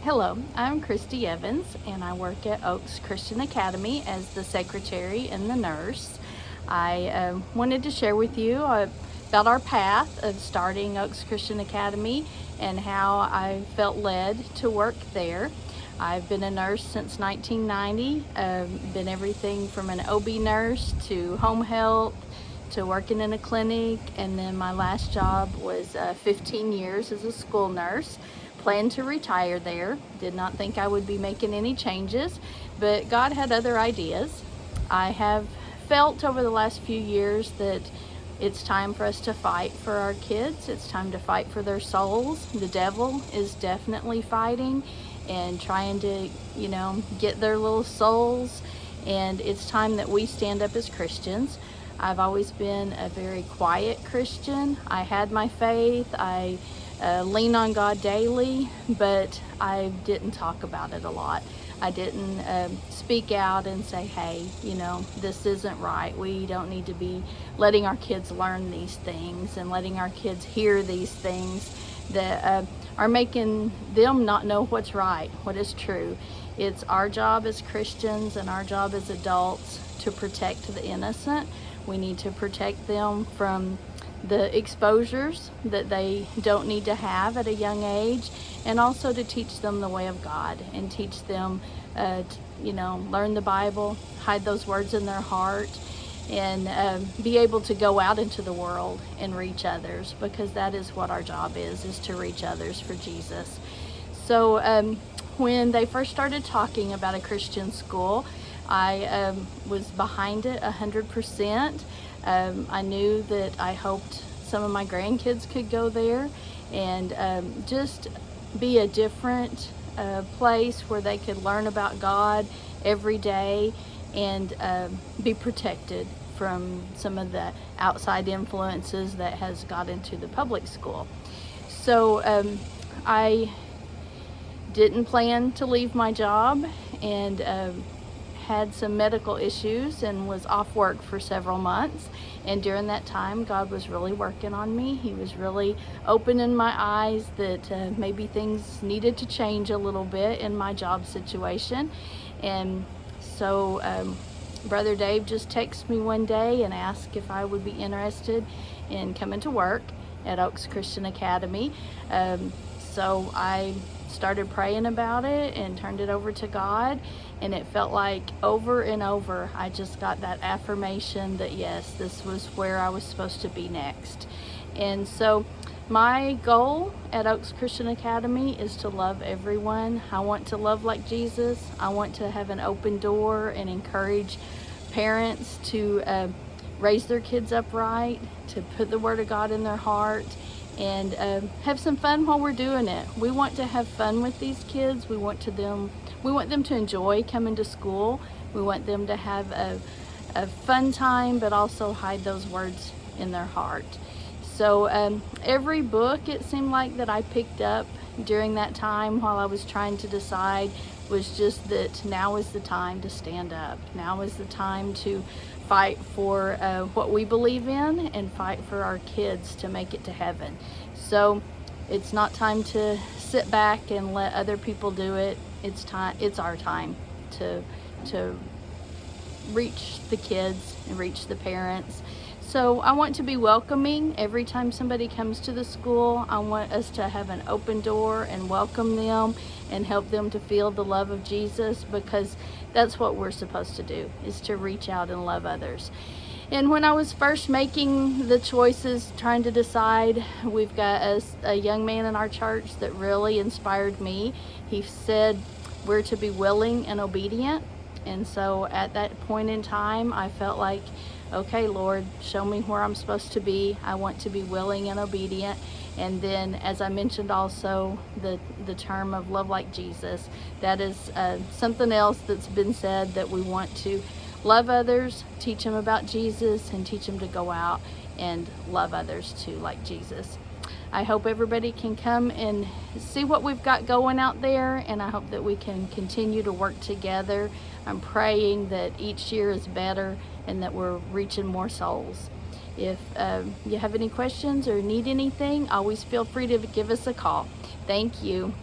Hello, I'm Kristy Evans, and I work at Oaks Christian Academy as the secretary and the nurse. I wanted to share with you about our path of starting Oaks Christian Academy and how I felt led to work there. I've been a nurse since 1990, been everything from an OB nurse to home health to working in a clinic, and then my last job was 15 years as a school nurse. Planned to retire there. Did not think I would be making any changes, but God had other ideas. I have felt over the last few years that it's time for us to fight for our kids. It's time to fight for their souls. The devil is definitely fighting and trying to, get their little souls. And it's time that we stand up as Christians. I've always been a very quiet Christian. I had my faith. I lean on God daily, but I didn't talk about it a lot. I didn't speak out and say, hey, this isn't right. We don't need to be letting our kids learn these things and letting our kids hear these things that are making them not know what's right, what is true. It's our job as Christians and our job as adults to protect the innocent. We need to protect them from the exposures that they don't need to have at a young age, and also to teach them the way of God and teach them learn the Bible, hide those words in their heart, and be able to go out into the world and reach others, because that is what our job is to reach others for Jesus. So when they first started talking about a Christian school, I was behind it 100%. I knew that I hoped some of my grandkids could go there and just be a different place where they could learn about God every day and be protected from some of the outside influences that has got into the public school. So I didn't plan to leave my job, and had some medical issues and was off work for several months. And during that time, God was really working on me. He was really opening my eyes that maybe things needed to change a little bit in my job situation. And so Brother Dave just texted me one day and asked if I would be interested in coming to work at Oaks Christian Academy. So I started praying about it and turned it over to God, and it felt like over and over I just got that affirmation that yes, this was where I was supposed to be next. And so my goal at Oaks Christian Academy is to love everyone. I want to love like Jesus. I want to have an open door and encourage parents to raise their kids upright, to put the Word of God in their heart, and have some fun while we're doing it. We want to have fun with these kids. We want them to enjoy coming to school. We want them to have a fun time, but also hide those words in their heart. So every book, it seemed like, that I picked up during that time while I was trying to decide was just that now is the time to stand up. Now is the time to fight for what we believe in and fight for our kids to make it to heaven. So it's not time to sit back and let other people do it. It's our time to reach the kids and reach the parents. So I want to be welcoming every time somebody comes to the school. I want us to have an open door and welcome them and help them to feel the love of Jesus, because that's what we're supposed to do, is to reach out and love others. And when I was first making the choices, trying to decide, we've got a young man in our church that really inspired me. He said we're to be willing and obedient. And so at that point in time, I felt like, okay, Lord, show me where I'm supposed to be. I want to be willing and obedient. And then, as I mentioned also, the term of love like Jesus, that is something else that's been said, that we want to love others, teach them about Jesus, and teach them to go out and love others too, like Jesus. I hope everybody can come and see what we've got going out there, and I hope that we can continue to work together. I'm praying that each year is better and that we're reaching more souls. If you have any questions or need anything, always feel free to give us a call. Thank you.